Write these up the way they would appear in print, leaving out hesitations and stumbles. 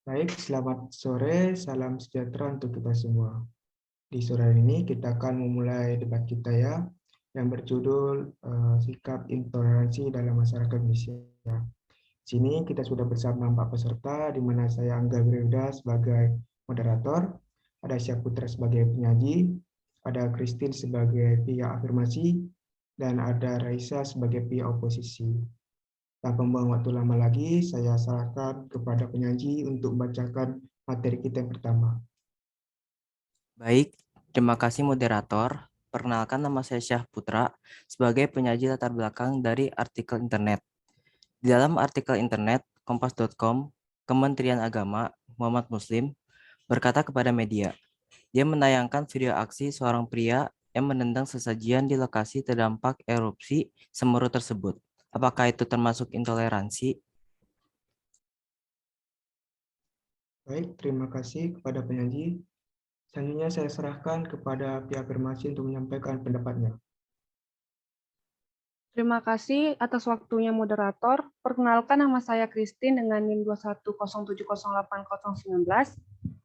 Baik, selamat sore, salam sejahtera untuk kita semua. Di sore hari ini kita akan memulai debat kita ya, yang berjudul Sikap Intoleransi dalam Masyarakat Indonesia. Di sini kita sudah bersama 4 peserta, di mana saya Angga Wirauda sebagai moderator, ada Syaputra sebagai penyaji, ada Christine sebagai pihak afirmasi, dan ada Raisa sebagai pihak oposisi. Tanpa membuang waktu lama lagi, saya serahkan kepada penyaji untuk membacakan materi kita yang pertama. Baik, terima kasih moderator. Perkenalkan, nama saya Syah Putra sebagai penyaji latar belakang dari artikel internet. Di dalam artikel internet kompas.com, Kementerian Agama Muhammad Muslim berkata kepada media, dia menayangkan video aksi seorang pria yang menendang sesajian di lokasi terdampak erupsi Semeru tersebut. Apakah itu termasuk intoleransi? Baik, terima kasih kepada penyaji. Selanjutnya saya serahkan kepada pihak afirmasi untuk menyampaikan pendapatnya. Terima kasih atas waktunya moderator. Perkenalkan, nama saya Christine dengan NIM 210708019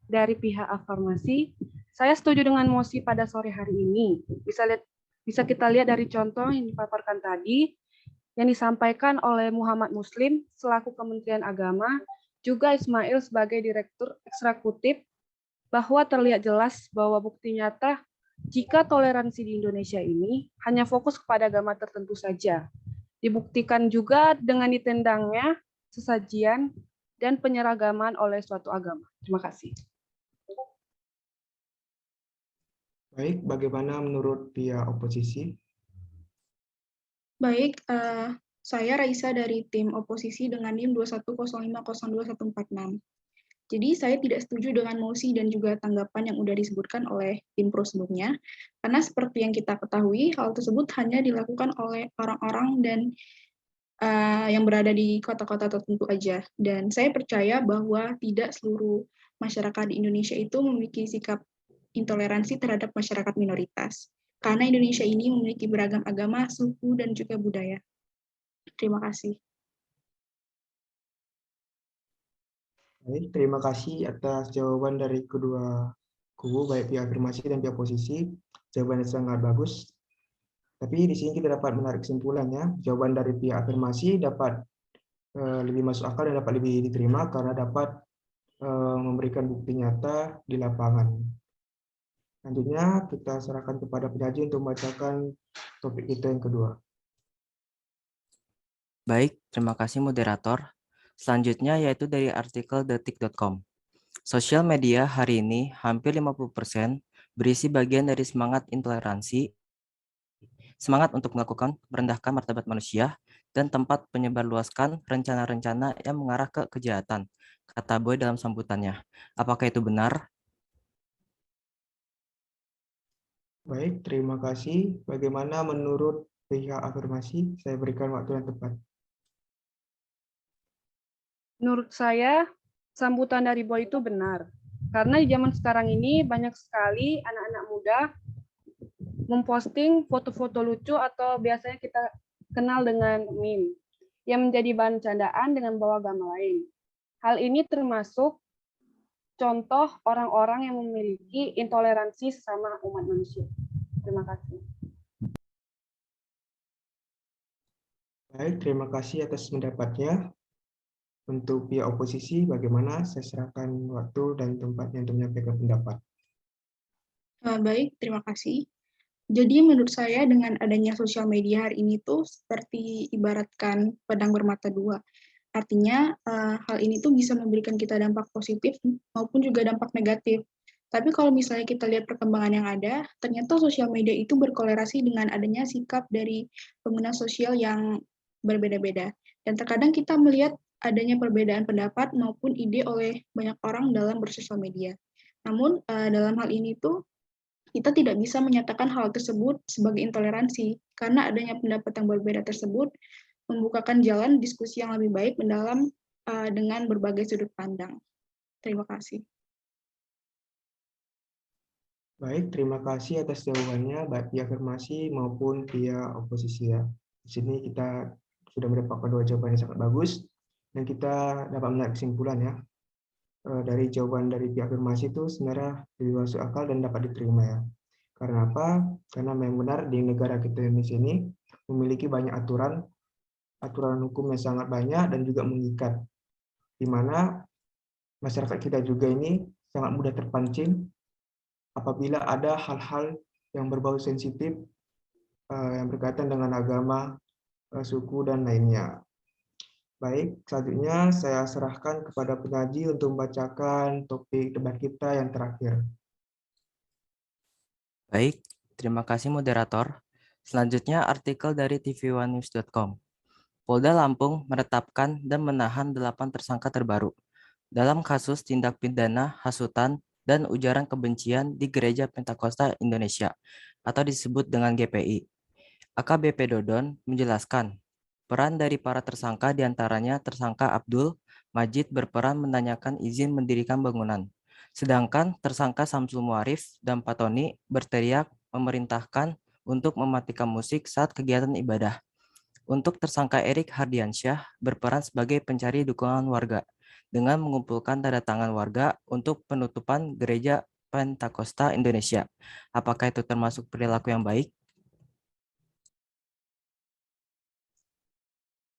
dari pihak afirmasi. Saya setuju dengan mosi pada sore hari ini. Bisa kita lihat dari contoh yang dipaparkan tadi yang disampaikan oleh Muhammad Muslim selaku Kementerian Agama, juga Ismail sebagai Direktur Eksekutif, bahwa terlihat jelas bahwa bukti nyata jika toleransi di Indonesia ini hanya fokus kepada agama tertentu saja. Dibuktikan juga dengan ditendangnya sesajian dan penyeragaman oleh suatu agama. Terima kasih. Baik, bagaimana menurut pihak oposisi? Baik, saya Raisa dari tim oposisi dengan NIM 210502146. Jadi saya tidak setuju dengan mosi dan juga tanggapan yang sudah disebutkan oleh tim pro sebelumnya, karena seperti yang kita ketahui, hal tersebut hanya dilakukan oleh orang-orang dan yang berada di kota-kota tertentu aja. Dan saya percaya bahwa tidak seluruh masyarakat di Indonesia itu memiliki sikap intoleransi terhadap masyarakat minoritas. Karena Indonesia ini memiliki beragam agama, suku, dan juga budaya. Terima kasih. Baik, terima kasih atas jawaban dari kedua kubu, baik pihak afirmasi dan pihak oposisi. Jawabannya sangat bagus. Tapi di sini kita dapat menarik kesimpulannya, jawaban dari pihak afirmasi dapat lebih masuk akal dan dapat lebih diterima karena dapat memberikan bukti nyata di lapangan. Selanjutnya kita serahkan kepada penyaji untuk membacakan topik kita yang kedua. Baik, terima kasih moderator. Selanjutnya yaitu dari artikel detik.com. Sosial media hari ini hampir 50% berisi bagian dari semangat intoleransi, semangat untuk melakukan merendahkan martabat manusia, dan tempat penyebarluaskan rencana-rencana yang mengarah ke kejahatan, kata Boy dalam sambutannya. Apakah itu benar? Baik, terima kasih. Bagaimana menurut pihak afirmasi? Saya berikan waktu yang tepat. Menurut saya, sambutan dari Boy itu benar. Karena di zaman sekarang ini banyak sekali anak-anak muda memposting foto-foto lucu atau biasanya kita kenal dengan meme yang menjadi bahan candaan dengan bawa agama lain. Hal ini termasuk contoh orang-orang yang memiliki intoleransi sesama umat manusia. Terima kasih. Baik, terima kasih atas pendapatnya. Untuk pihak oposisi, bagaimana? Saya serahkan waktu dan tempatnya untuk menyampaikan pendapat. Baik, terima kasih. Jadi menurut saya dengan adanya sosial media hari ini tuh seperti ibaratkan pedang bermata dua. Artinya hal ini tuh bisa memberikan kita dampak positif maupun juga dampak negatif. Tapi kalau misalnya kita lihat perkembangan yang ada, ternyata sosial media itu berkolerasi dengan adanya sikap dari pengguna sosial yang berbeda-beda. Dan terkadang kita melihat adanya perbedaan pendapat maupun ide oleh banyak orang dalam bersosial media. Namun dalam hal ini tuh kita tidak bisa menyatakan hal tersebut sebagai intoleransi, karena adanya pendapat yang berbeda tersebut membukakan jalan diskusi yang lebih baik mendalam dengan berbagai sudut pandang. Terima kasih. Baik, terima kasih atas jawabannya, baik pihak afirmasi maupun pihak oposisi ya. Di sini kita sudah mendapatkan dua jawaban yang sangat bagus, dan kita dapat menarik kesimpulan ya. dari jawaban dari pihak afirmasi itu sebenarnya lebih masuk akal dan dapat diterima ya. Karena apa? Karena memang benar di negara kita Indonesia ini memiliki banyak aturan hukum yang sangat banyak dan juga mengikat, di mana masyarakat kita juga ini sangat mudah terpancing apabila ada hal-hal yang berbau sensitif yang berkaitan dengan agama, suku, dan lainnya. Baik, selanjutnya saya serahkan kepada penyaji untuk membacakan topik debat kita yang terakhir. Baik, terima kasih moderator. Selanjutnya artikel dari tv1news.com. Polda Lampung menetapkan dan menahan 8 tersangka terbaru dalam kasus tindak pidana hasutan dan ujaran kebencian di Gereja Pentakosta Indonesia atau disebut dengan GPI. AKBP Dodon menjelaskan, peran dari para tersangka diantaranya tersangka Abdul Majid berperan menanyakan izin mendirikan bangunan. Sedangkan tersangka Samsul Muarif dan Patoni berteriak memerintahkan untuk mematikan musik saat kegiatan ibadah. Untuk tersangka Erik Hardiansyah berperan sebagai pencari dukungan warga dengan mengumpulkan tanda tangan warga untuk penutupan Gereja Pentakosta Indonesia. Apakah itu termasuk perilaku yang baik?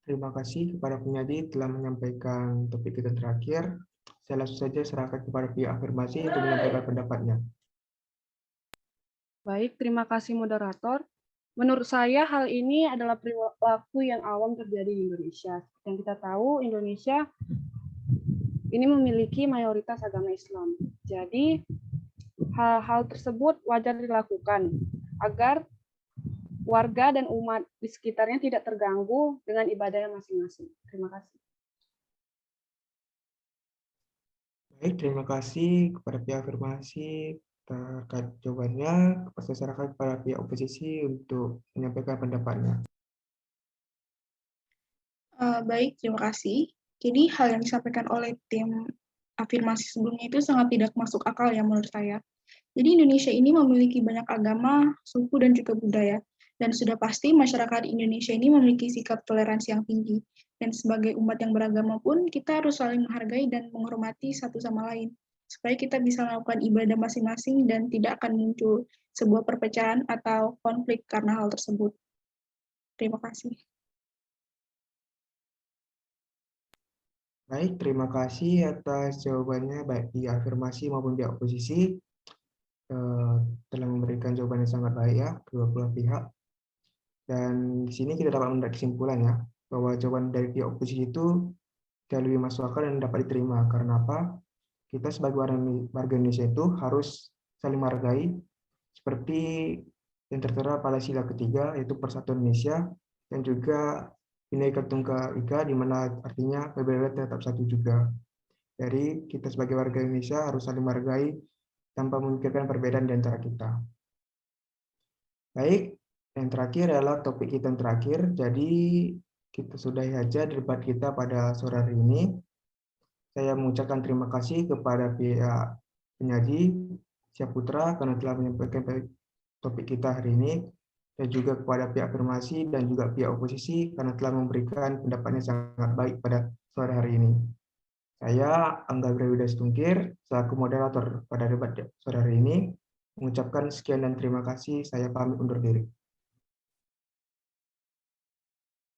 Terima kasih kepada penyaji telah menyampaikan topik kita terakhir. Saya langsung saja serahkan kepada pihak afirmasi untuk menyampaikan pendapatnya. Baik, terima kasih moderator. Menurut saya hal ini adalah perilaku yang awam terjadi di Indonesia. Yang kita tahu Indonesia ini memiliki mayoritas agama Islam. Jadi hal-hal tersebut wajar dilakukan agar warga dan umat di sekitarnya tidak terganggu dengan ibadahnya masing-masing. Terima kasih. Baik, terima kasih kepada pihak afirmasi terkait jawabannya. Saya serahkan kepada pihak oposisi untuk menyampaikan pendapatnya. Baik, terima kasih. Jadi hal yang disampaikan oleh tim afirmasi sebelumnya itu sangat tidak masuk akal ya menurut saya. Jadi Indonesia ini memiliki banyak agama, suku, dan juga budaya. Dan sudah pasti masyarakat Indonesia ini memiliki sikap toleransi yang tinggi. Dan sebagai umat yang beragama pun, kita harus saling menghargai dan menghormati satu sama lain. Supaya kita bisa melakukan ibadah masing-masing dan tidak akan muncul sebuah perpecahan atau konflik karena hal tersebut. Terima kasih. Baik, terima kasih atas jawabannya baik di afirmasi maupun pihak oposisi. Telah memberikan jawaban yang sangat baik ya kedua belah pihak. Dan di sini kita dapat menarik kesimpulan ya bahwa jawaban dari pihak oposisi itu jauh lebih masuk akal dan dapat diterima. Karena apa? Kita sebagai warga Indonesia itu harus saling menghargai seperti yang tertera pada sila ketiga yaitu Persatuan Indonesia dan juga Bhinneka Tunggal Ika di mana artinya PBB tetap satu juga. Jadi kita sebagai warga Indonesia harus saling menghargai tanpa memikirkan perbedaan di antara kita. Baik, yang terakhir adalah topik kita yang terakhir. Jadi kita sudahi saja debat kita pada sore hari ini. Saya mengucapkan terima kasih kepada pihak penyaji Syaputra karena telah menyampaikan topik kita hari ini, dan juga kepada pihak afirmasi dan juga pihak oposisi karena telah memberikan pendapatnya sangat baik pada sore hari ini. Saya Angga Grewida Stungkir, selaku moderator pada debat sore hari ini, mengucapkan sekian dan terima kasih. Saya pamit undur diri.